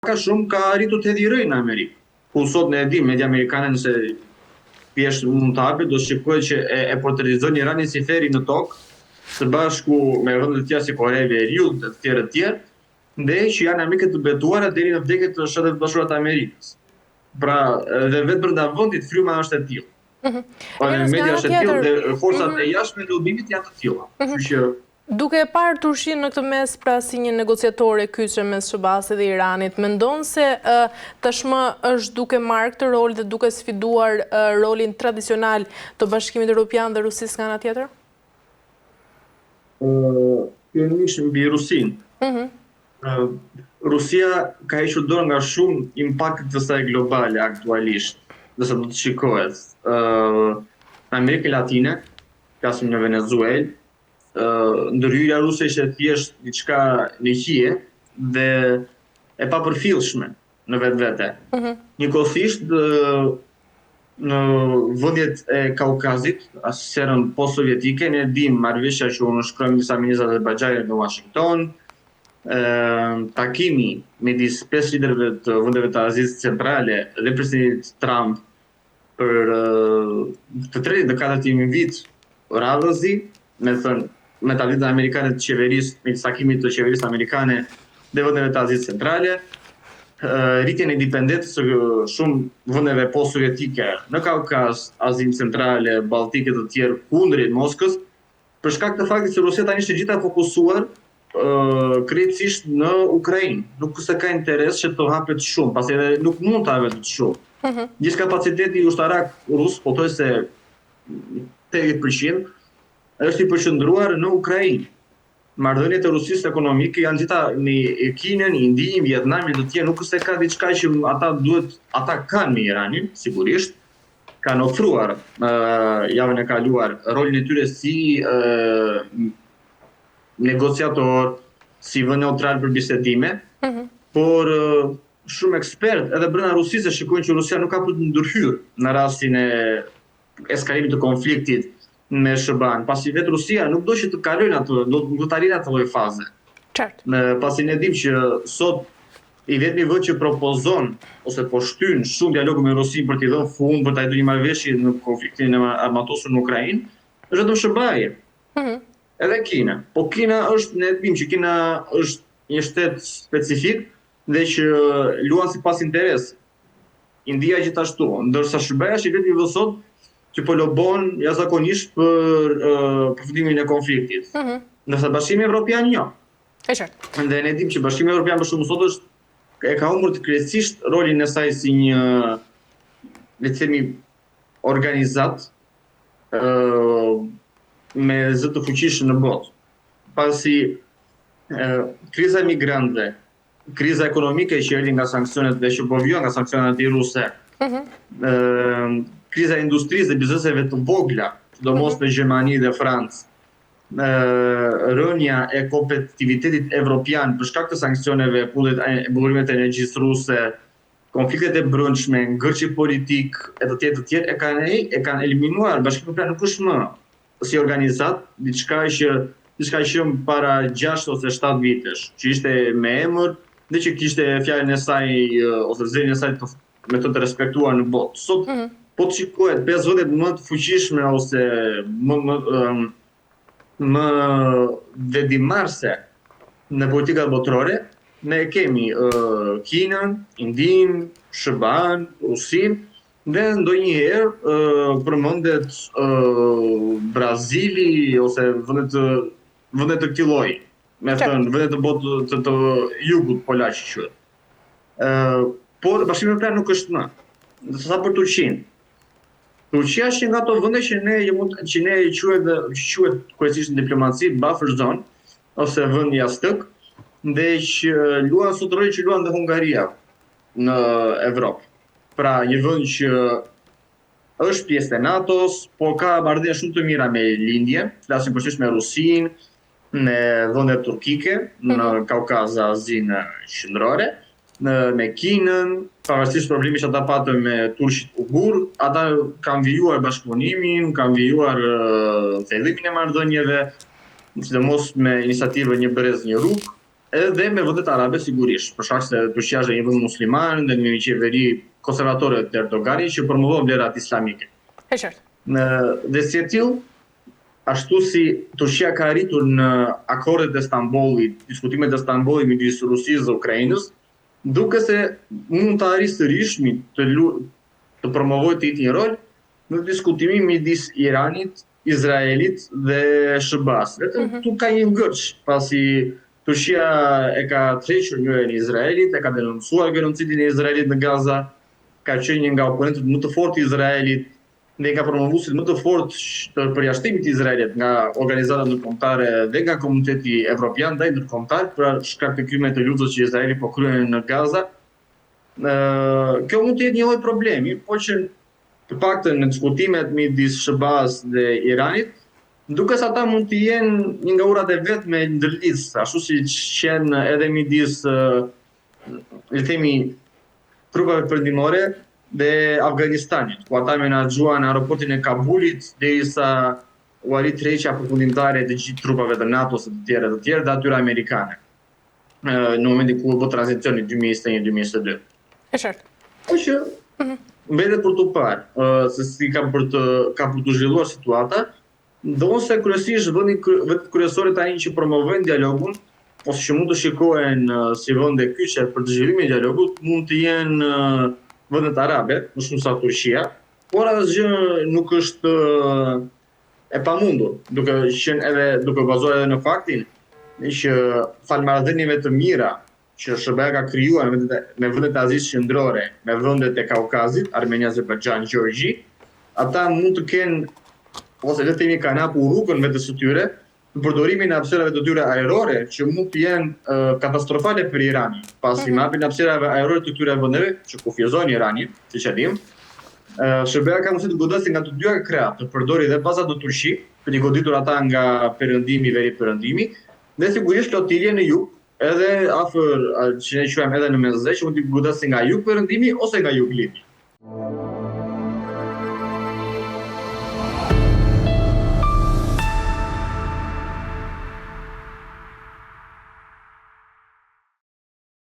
ka shumë ka arritur të hedhirëj në Amerikë. Ku sot ne e dim, media amerikane nëse thjesht mund të hapet, do shikohet që e portretizon Iranin si feri në tokë, së bashku me vendet tjera si Korea e Veriut dhe të tjerë, ndej që janë Amerikë të betuara deri në vdekjet të Shtetet Bashkuara të Amerikës. Pra, dhe vetë brenda vendit fryma është e tillë. Media është e tillë dhe forcat e jashtme të lobimit janë të tilla. Kështu që duke e parë Turqinë në këtë mes pra si një negociatore kyçe mes SBA-s dhe Iranit, mendon se tashmë është duke marrë këtë rol dhe duke sfiduar rolin tradicional të Bashkimit Evropian dhe Rusisë nga ana tjetër? Fillimisht mbi Rusinë. Rusia ka hequr dorë nga shumë impaktet të saj globale aktualisht, nëse do të shikohet. Në Amerikën Latine, flasim në Venezuelë, ndërhyrja ruse ishte thjesht diçka në hije dhe e papërfillshme në vetvete. Njëkohësisht në vendjet e Kaukazit, sferën post-sovjetike, ne dim marrëveshja që u nënshkruan disa ministra të Azerbajxhanit në Washington, takimi midis 5 liderëve të vendeve të Azisë Centrale dhe presidentit Trump për të tretin dhe katërtim vit radhëzi, me tavlimet amerikane të qeverisë, me takimit të qeverisë amerikane dhe vendeve të Azisë Centrale, rritjen e independencës së shumë vendeve post-sovjetike në Kaukaz, Azinë Centrale, Balltike të tjerë kundrejt Moskës, për shkak të faktit se Rusia tani është gjitha fokusuar krejtësisht në Ukrainë. Nuk se ka interes që të hapet shumë, pasi edhe nuk mund të hapet shumë. Gjithë kapaciteti ushtarak rus, po thoj se 80% është i përqendruar në Ukrainë. Marrëdhëniet e Rusisë ekonomike janë gjitha në Kinën, Indinë, Vietnamin dhe të tjerë, nuk se ka diçka që ata kanë me Iranin, sigurisht. Kanë ofruar javën e kaluar rolin e tyre si negociator, si vend neutral për bisedime, por shumë ekspert edhe brenda Rusisë shikojnë që Rusia nuk ka për të ndërhyrë në rastin e eskalimit të konfliktit me SBA-n, pasi vetë Rusia nuk do që të kalojnë atë, nuk do të arrijë atë lloj faze. Pasi ne dim që sot i vetmi vend që propozon ose po shtyn shumë dialog me Rusinë për t'i dhënë fund, për ta dhënë një marrëveshje në konfliktin e armatosur në Ukrainë, është vetëm SBA-ja. Edhe Kina. Po Kina është, ne dim që Kina është një shtet specifik dhe që luan sipas interesit. India gjithashtu, ndërsa SBA-ja është i vetmi vend sot që po lobon jashtëzakonisht për përfundimin e konfliktit. Ndërsa Bashkimi Evropian jo. Dhe ne dim që Bashkimi Evropian për shumë sot e ka humbur krejtësisht rolin e saj si një, le të themi, organizat me zë të fuqishëm në botë. Pasi kriza e migrantëve, kriza ekonomike që erdhi nga sanksionet dhe që po vjen nga sanksionet antiruse, kriza e industrisë dhe bizneseve të vogla, sidomos në Gjermani dhe Francë, rënja e kompetitivitetit evropian për shkak të sanksioneve, bullurimet e energjisë ruse, konfliktet e brendshme, ngërçi politik e të tjerë e kanë eliminuar. Bashkimi Evropian nuk është më si organizat diçka që para 6 ose 7 vitesh, që ishte me emër dhe që kishte fjalën e saj ose zërin e saj me të respektuar në botë. Sot po të shikohet 5 vendet më të fuqishme ose më vedimarse në politikat botërore, ne kemi Kinën, Indinë, SBA-n, Rusinë, dhe ndonjëherë përmendet Brazili ose vendet të këtij lloji, me thënë vendet të botë të jugut polaq quhet. Por Bashkimi Evropian nuk është më. Sa për Turqinë. Turqia është nga ato vende që ne quhet kryesisht në diplomaci buffer zone ose vend jastëk, dhe që luan sot rolin që luan dhe Hungaria në Evropë. Pra një vend që është pjesë e NATO-s, por ka marrëdhënie shumë të mira me lindje, flasim përgjithsisht me Rusinë, me vendet turkike, në Kaukaz, Azinë qendrore, me Kinën, pavarësisht problemit që ata patën me turqit ugur, ata kanë vijuar bashkëpunimin, kanë vijuar thellimin e marrëdhënieve, sidomos me iniciativën Një Brez, Një Rrugë, edhe me vendet arabe sigurisht, për shkak se Turqia është një vend musliman dhe një qeveri konservatore të Erdoganit që promovon vlerat islamike. E qartë. Dhe si e tillë, ashtu si Turqia ka arritur në akordet e Stambollit, diskutimet e Stambollit midis Rusisë dhe Ukrainës, duke se mund të arrijë sërish të promovojë të jetë një rol në diskutimin midis Iranit, Izraelit dhe SBA-s. Tu ka një ngërç, pasi Turqia e ka tërhequr njërin e Izraelit, e ka denoncuar genocidin e Izraelit në Gaza, ka qenë një nga oponentët më të fortë të Izraelit, dhe ka promovuesit më të fortë të përjashtimit të Izraelit nga organizatat ndërkombëtare dhe nga komuniteti evropian ndaj ndërkombëtar për shkak të kryqëzimeve të luftës që Izraeli po kryen në Gaza. Kjo mund të jetë një lloj problemi, por që të paktën në diskutimet midis SBA-s dhe Iranit, duke se ata mund të jenë një nga urat e vetme ndërlidhës, ashtu siç qenë edhe midis le themi trupave perëndimore dhe Afganistanit, ku ata menaxhuan aeroportin e Kabulit derisa u arrit tërheqja përfundimtare të gjithë trupave të NATO-s dhe të tjerë dhe atyre amerikane. Në momentin ku u bë tranzicioni 2021-2022. E qartë. Po që mbetet për të parë se si ka për të zhvilluar situata, ndonse kryesisht vendet kryesore tani që promovojnë dialogun, ose që mund të shikohen si vende kyçe për të zhvillimin e dialogut, mund të jenë vendet arabe, më shumë sa Turqia, por asgjë nuk është e pamundur, duke bazuar edhe në faktin që falmarrëdhënieve të mira që SBA ka krijuar me vendet e Azisë Qendrore, me vendet e Kaukazit, Armenia, Azerbajxhan, Gjeorgji, ata mund të kenë, ose le të themi kanë hapur rrugën vetes së tyre në përdorimin e hapësirave të tyre ajrore që mund të jenë katastrofale për Iranin, pasi me hapjen e hapësirave ajrore të këtyre vendeve që kufizojnë Iranin, siç e dim, SBA ka mundësi të godasë nga të dyja krahët, të përdori dhe bazat në Turqi, për të goditur ata nga perëndimi, veri perëndimi, dhe sigurisht flotilje në jug, edhe afër që ne quajmë edhe në mesdhe, që mund të godasë nga jug perëndimi ose nga jug libi.